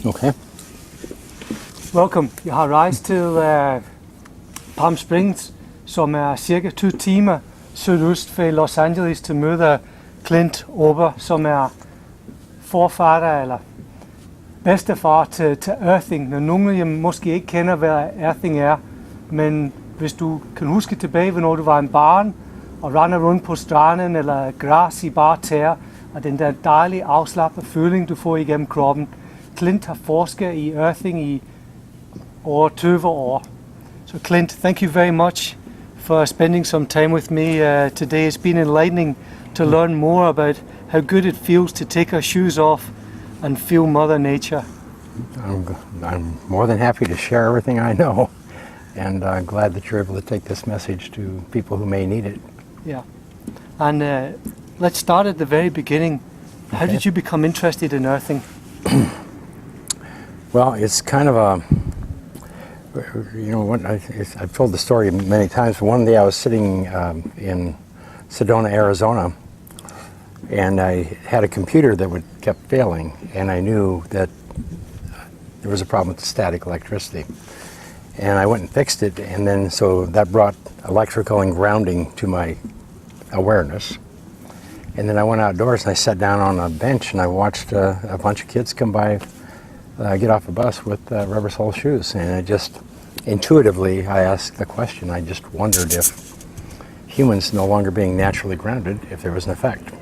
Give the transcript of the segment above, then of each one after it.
Okay. Welcome. Jeg har rejst til Palm Springs, som er cirka 2 timer sydøst for Los Angeles, til møde Clint Ober, som er forfatter eller bedstefar til earthing. Når nogle af jer måske ikke kender, hvad earthing er, men hvis du kan huske tilbage, når du var en barn og render rundt på stranden eller græs i bare tæer, og den der dejlige afslappede føling, du får igennem kroppen. Clint har forsket i earthing i over 20 år. So Clint, thank you very much for spending some time with me today. It's been enlightening to learn more about how good it feels to take our shoes off and feel Mother Nature. I'm more than happy to share everything I know, and I'm glad that you're able to take this message to people who may need it. Yeah. And let's start at the very beginning. How did you become interested in earthing? Well, it's kind of a, I've told the story many times. One day I was sitting in Sedona, Arizona, and I had a computer that kept failing, and I knew that there was a problem with the static electricity. And I went and fixed it, and then so that brought electrical and grounding to my awareness. And then I went outdoors and I sat down on a bench and I watched a bunch of kids come by, get off a bus with rubber sole shoes. And I just, intuitively, I asked the question. I just wondered if humans no longer being naturally grounded, if there was an effect.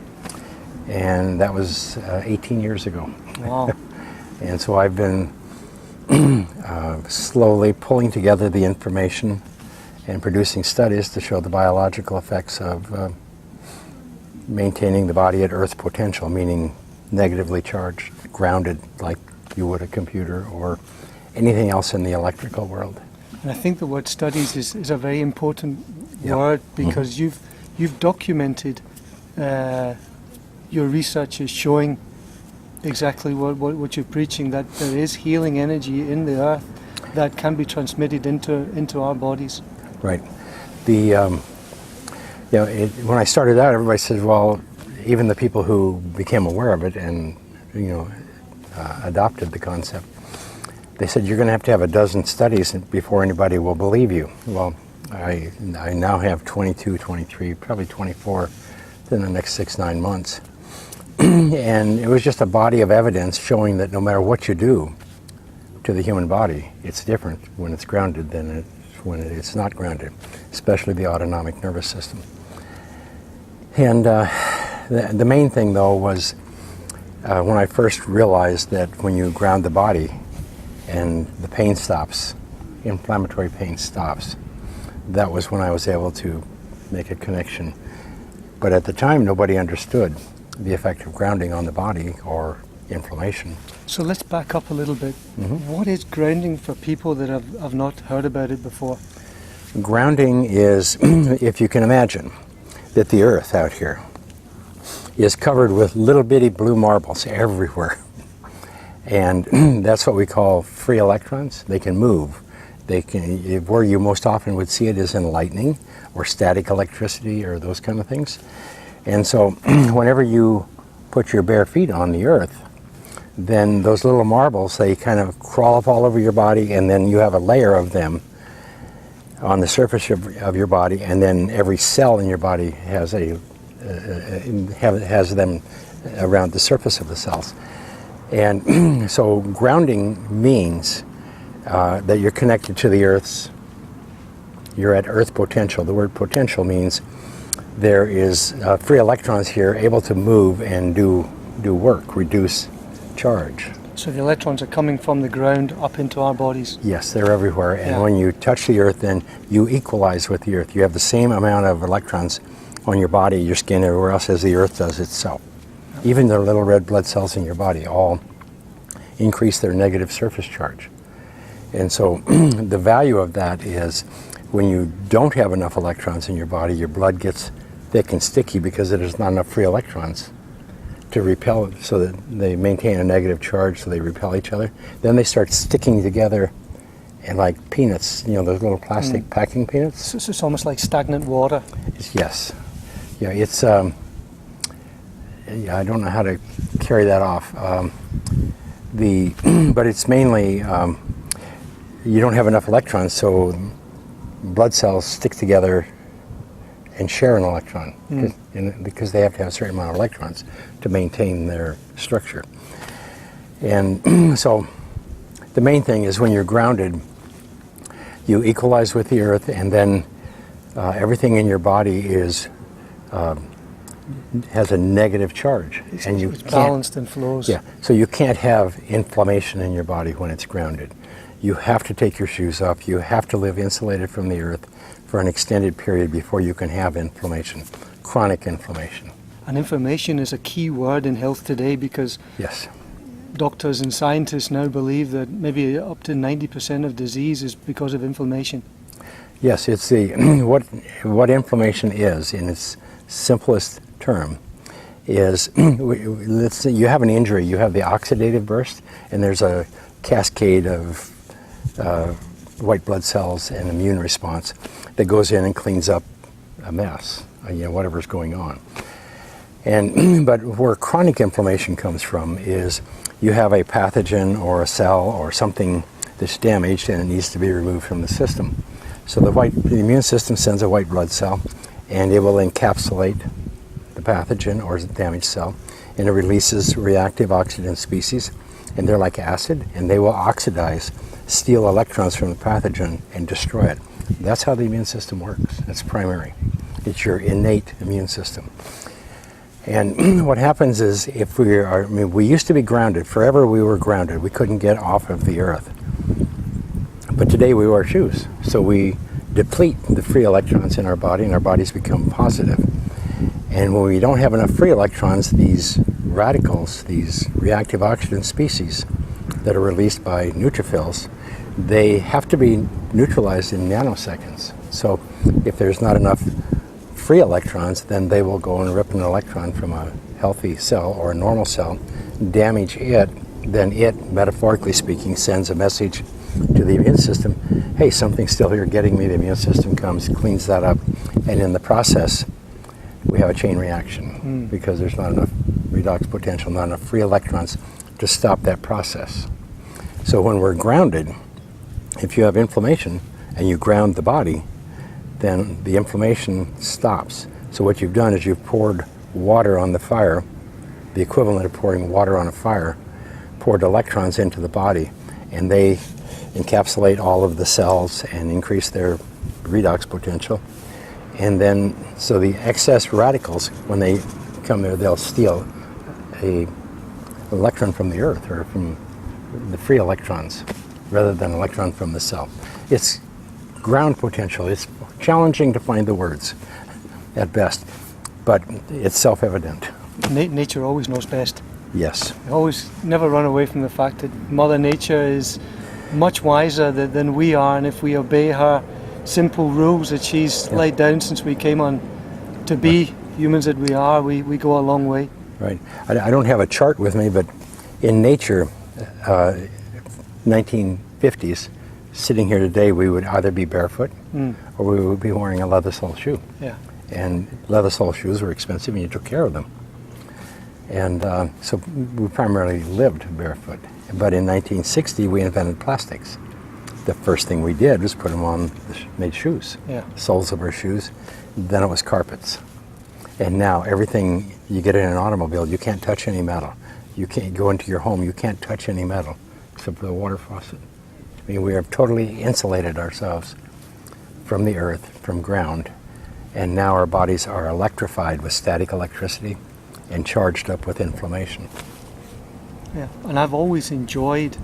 And that was 18 years ago. Wow. And so I've been slowly pulling together the information and producing studies to show the biological effects of maintaining the body at Earth potential, meaning negatively charged, grounded like you would a computer or anything else in the electrical world. And I think the word studies is a very important word, because you've documented your research is showing exactly what you're preaching, that there is healing energy in the earth that can be transmitted into our bodies. Right. When I started out, everybody said, well, even the people who became aware of it and adopted the concept, they said you're going to have a dozen studies before anybody will believe you. Well, I now have 22, 23, probably 24 in the next 6-9 months. And it was just a body of evidence showing that no matter what you do to the human body, it's different when it's grounded than when it's not grounded, especially the autonomic nervous system. And the main thing, though, was when I first realized that when you ground the body and the pain stops, inflammatory pain stops, that was when I was able to make a connection. But at the time, nobody understood the effect of grounding on the body or inflammation. So let's back up a little bit. What is grounding for people that have not heard about it before? Grounding is, if you can imagine, that the earth out here is covered with little bitty blue marbles everywhere. And that's what we call free electrons. They can move. They can, where you most often would see it is in lightning or static electricity or those kind of things. And so whenever you put your bare feet on the earth, then those little marbles, they kind of crawl up all over your body, and then you have a layer of them on the surface of your body, and then every cell in your body has has them around the surface of the cells. And so grounding means that you're connected to the earth's, you're at earth potential. The word potential means there is free electrons here able to move and do work, reduce charge. So the electrons are coming from the ground up into our bodies? Yes, they're everywhere. And when you touch the earth, then you equalize with the earth. You have the same amount of electrons on your body, your skin, everywhere else as the earth does itself. Even the little red blood cells in your body all increase their negative surface charge. And so the value of that is when you don't have enough electrons in your body, your blood gets thick and sticky because there's not enough free electrons to repel, so that they maintain a negative charge, so they repel each other. Then they start sticking together, and like peanuts, those little plastic packing peanuts. So it's almost like stagnant water. Yes. Yeah, it's, I don't know how to carry that off. but it's mainly you don't have enough electrons, so blood cells stick together and share an electron because they have to have a certain amount of electrons to maintain their structure. And so the main thing is when you're grounded, you equalize with the earth, and then everything in your body is has a negative charge, and It's balanced and flows. Yeah, so you can't have inflammation in your body when it's grounded. You have to take your shoes off. You have to live insulated from the earth for an extended period before you can have inflammation, chronic inflammation. And inflammation is a key word in health today because Yes. doctors and scientists now believe that maybe up to 90% of disease is because of inflammation. Yes, it's the what inflammation is in its simplest term is let's say you have an injury, you have the oxidative burst, and there's a cascade of white blood cells and immune response that goes in and cleans up a mess, whatever's going on. And but where chronic inflammation comes from is you have a pathogen or a cell or something that's damaged and it needs to be removed from the system. So the immune system sends a white blood cell, and it will encapsulate the pathogen or the damaged cell, and it releases reactive oxygen species, and they're like acid, and they will oxidize, steal electrons from the pathogen and destroy it. That's how the immune system works. That's primary. It's your innate immune system. And what happens is if we used to be grounded. Forever we were grounded. We couldn't get off of the earth. But today we wear shoes. So we deplete the free electrons in our body, and our bodies become positive. And when we don't have enough free electrons, these radicals, these reactive oxygen species that are released by neutrophils, they have to be neutralized in nanoseconds. So if there's not enough free electrons, then they will go and rip an electron from a healthy cell or a normal cell, damage it, then it, metaphorically speaking, sends a message to the immune system, hey, something's still here getting me. The immune system comes, cleans that up, and in the process, we have a chain reaction because there's not enough redox potential, not enough free electrons to stop that process. So when we're grounded, if you have inflammation and you ground the body, then the inflammation stops. So what you've done is you've poured water on the fire, the equivalent of pouring water on a fire, poured electrons into the body, and they encapsulate all of the cells and increase their redox potential. And then, so the excess radicals, when they come there, they'll steal an electron from the earth or from the free electrons rather than an electron from the cell. It's ground potential. It's challenging to find the words at best, but it's self-evident. Nature always knows best. Yes. Always never run away from the fact that Mother Nature is much wiser than we are, and if we obey her simple rules that she's laid down since we came on to be humans that we are, we go a long way. Right. I don't have a chart with me, but in nature, 1950s, sitting here today, we would either be barefoot or we would be wearing a leather sole shoe. Yeah. And leather sole shoes were expensive and you took care of them. And so we primarily lived barefoot. But in 1960, we invented plastics. The first thing we did was put them on, made shoes, soles of our shoes. Then it was carpets. And now everything you get in an automobile, you can't touch any metal. You can't go into your home, you can't touch any metal except for the water faucet. I mean, we have totally insulated ourselves from the earth, from ground, and now our bodies are electrified with static electricity and charged up with inflammation. Yeah, and I've always enjoyed,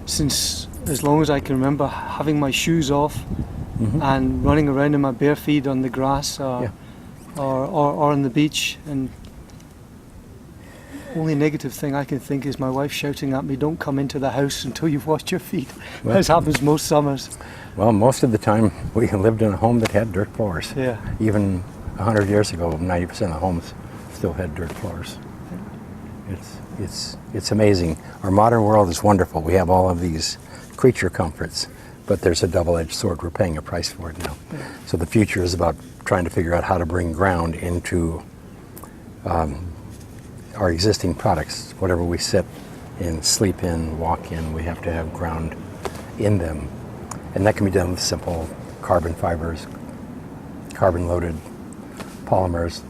since as long as I can remember, having my shoes off and running around in my bare feet on the grass or on the beach. And only negative thing I can think is my wife shouting at me, "Don't come into the house until you've washed your feet." Well, as happens most summers. Well, most of the time we lived in a home that had dirt floors. Yeah. Even 100 years ago, 90% of homes still had dirt floors. It's amazing. Our modern world is wonderful. We have all of these creature comforts, but there's a double-edged sword. We're paying a price for it now. Yeah. So the future is about trying to figure out how to bring ground into our existing products, whatever we sit and sleep in, walk in, we have to have ground in them. And that can be done with simple carbon fibers, carbon-loaded polymers,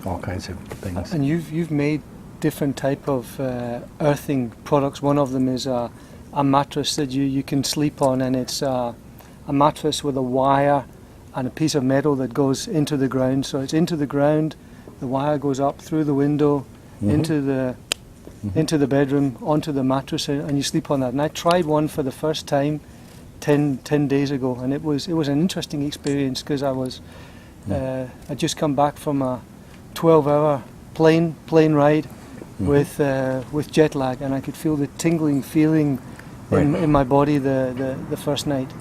all kinds of things. And you've made different type of earthing products. One of them is a mattress that you can sleep on, and it's a mattress with a wire and a piece of metal that goes into the ground. So it's into the ground, the wire goes up through the window, into the bedroom, onto the mattress, and you sleep on that. And I tried one for the first time 10 days ago, and it was an interesting experience, because I'd just come back from a 12-hour plane ride with jet lag, and I could feel the tingling feeling in my body the first night.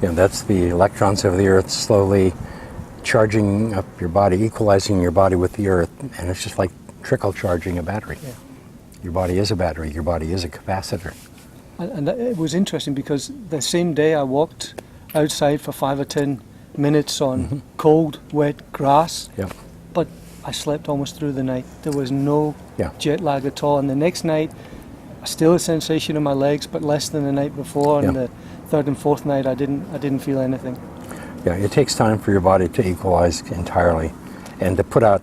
Yeah, that's the electrons of the Earth slowly charging up your body, equalizing your body with the Earth, and it's just like trickle charging a battery. Yeah. Your body is a battery, your body is a capacitor. And it was interesting, because the same day I walked outside for 5 or 10 minutes on cold, wet grass, Yep. but I slept almost through the night. There was no Yeah. jet lag at all. And the next night, still a sensation in my legs, but less than the night before. And Yeah. the third and fourth night, I didn't feel anything. Yeah, it takes time for your body to equalize entirely and to put out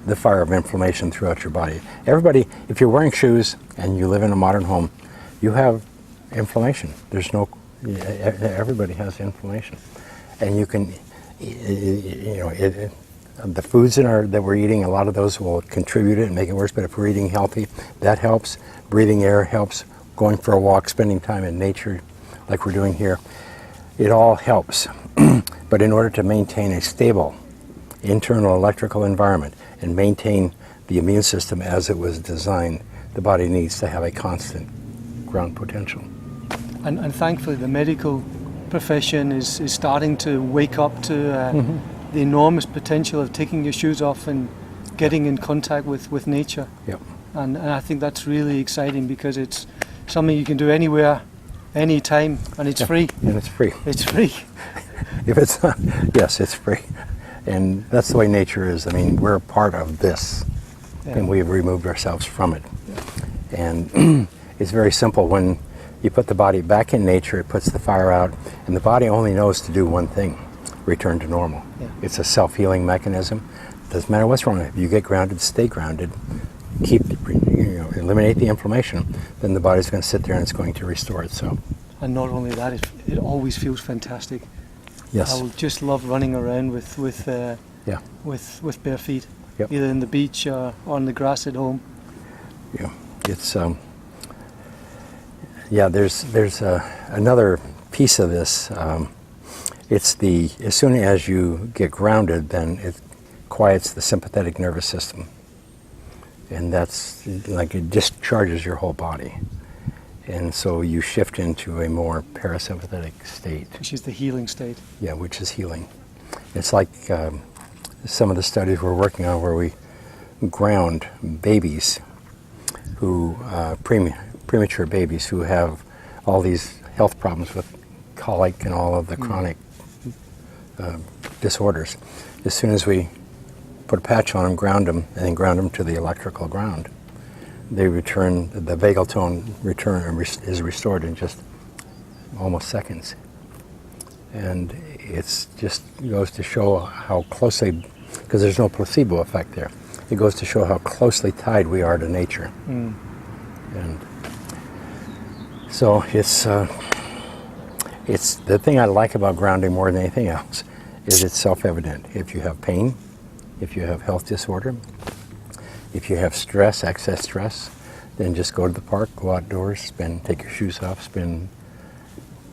the fire of inflammation throughout your body. Everybody, if you're wearing shoes and you live in a modern home, you have inflammation. Everybody has inflammation. And you can, the foods that we're eating, a lot of those will contribute it and make it worse, but if we're eating healthy, that helps. Breathing air helps. Going for a walk, spending time in nature like we're doing here, it all helps. But in order to maintain a stable internal electrical environment and maintain the immune system as it was designed, the body needs to have a constant ground potential. And thankfully, the medical profession is starting to wake up to the enormous potential of taking your shoes off and getting in contact with nature. Yep. And I think that's really exciting, because it's something you can do anywhere, anytime, and it's free. And it's free. It's free. If it's not, yes, it's free. And that's the way nature is. I mean, we're a part of this, and we've removed ourselves from it. And it's very simple. When you put the body back in nature, it puts the fire out, and the body only knows to do one thing: return to normal. Yeah. It's a self-healing mechanism. Doesn't matter what's wrong. If you get grounded, stay grounded. Eliminate the inflammation. Then the body's going to sit there and it's going to restore itself. And not only that, it always feels fantastic. Yes. I will just love running around with bare feet, Yep. either in the beach or on the grass at home. Yeah. It's there's another piece of this. It's as soon as you get grounded, then it quiets the sympathetic nervous system, and that's like it discharges your whole body, and so you shift into a more parasympathetic state. Which is the healing state. Yeah, which is healing. It's like some of the studies we're working on where we ground babies who premature babies who have all these health problems with colic and all of the chronic disorders. As soon as we put a patch on them, ground them, and then ground them to the electrical ground, they return, the vagal tone is restored in just almost seconds. And it's just goes to show how closely, because there's no placebo effect there, it goes to show how closely tied we are to nature. And so it's the thing I like about grounding more than anything else is it's self-evident. If you have pain, if you have health disorder, if you have stress, excess stress, then just go to the park, go outdoors, take your shoes off, spend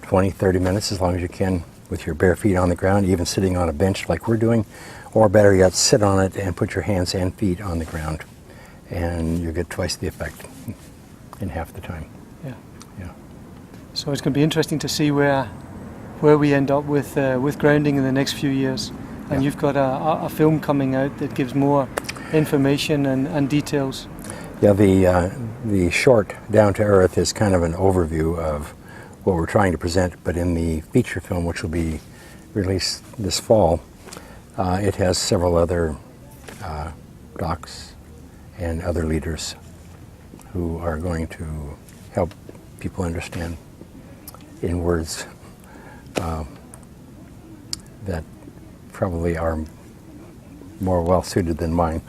20, 30 minutes as long as you can with your bare feet on the ground, even sitting on a bench like we're doing, or better yet, sit on it and put your hands and feet on the ground, and you get twice the effect in half the time. Yeah. Yeah. So it's going to be interesting to see where we end up with grounding in the next few years. And Yeah. you've got a film coming out that gives more information and details. Yeah, the short Down to Earth is kind of an overview of what we're trying to present, but in the feature film, which will be released this fall, it has several other docs and other leaders who are going to help people understand in words that probably are more well suited than mine.